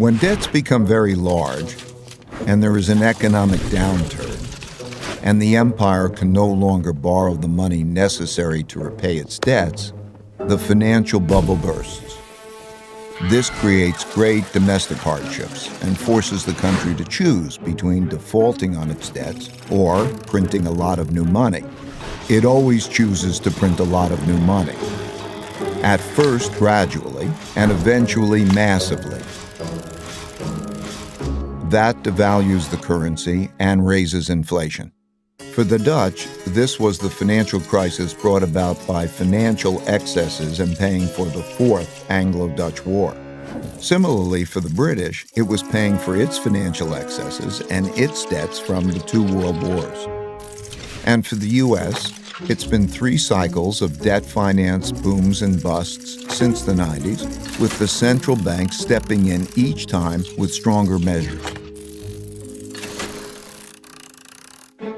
When debts become very large, and there is an economic downturn, and the empire can no longer borrow the money necessary to repay its debts, the financial bubble bursts. This creates great domestic hardships and forces the country to choose between defaulting on its debts or printing a lot of new money. It always chooses to print a lot of new money, at first gradually and eventually massively. That devalues the currency and raises inflation. For the Dutch, this was the financial crisis brought about by financial excesses and paying for the Fourth Anglo-Dutch War. Similarly, for the British, it was paying for its financial excesses and its debts from the two world wars. And for the U.S., it's been 3 cycles of debt finance booms and busts since the 90s, with the central bank stepping in each time with stronger measures.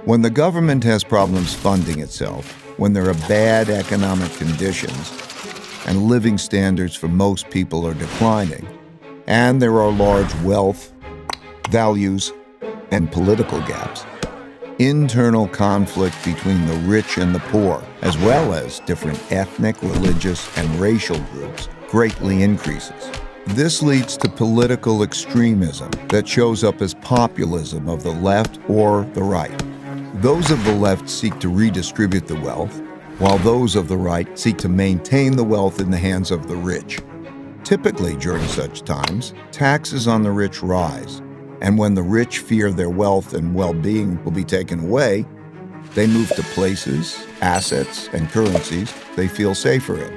When the government has problems funding itself, when there are bad economic conditions, and living standards for most people are declining, and there are large wealth, values, and political gaps, internal conflict between the rich and the poor, as well as different ethnic, religious, and racial groups, greatly increases. This leads to political extremism that shows up as populism of the left or the right. Those of the left seek to redistribute the wealth, while those of the right seek to maintain the wealth in the hands of the rich. Typically, during such times, taxes on the rich rise, and when the rich fear their wealth and well-being will be taken away, they move to places, assets, and currencies they feel safer in.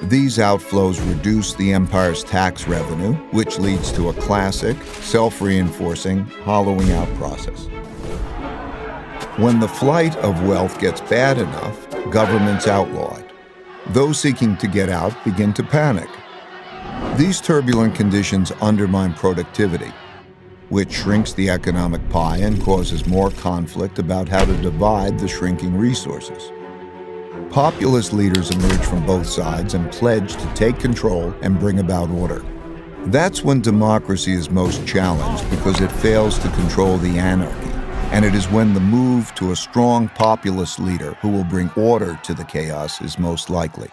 These outflows reduce the empire's tax revenue, which leads to a classic, self-reinforcing, hollowing out process. When the flight of wealth gets bad enough, governments outlaw it. Those seeking to get out begin to panic. These turbulent conditions undermine productivity, which shrinks the economic pie and causes more conflict about how to divide the shrinking resources. Populist leaders emerge from both sides and pledge to take control and bring about order. That's when democracy is most challenged because it fails to control the anarchy. And it is when the move to a strong populist leader who will bring order to the chaos is most likely.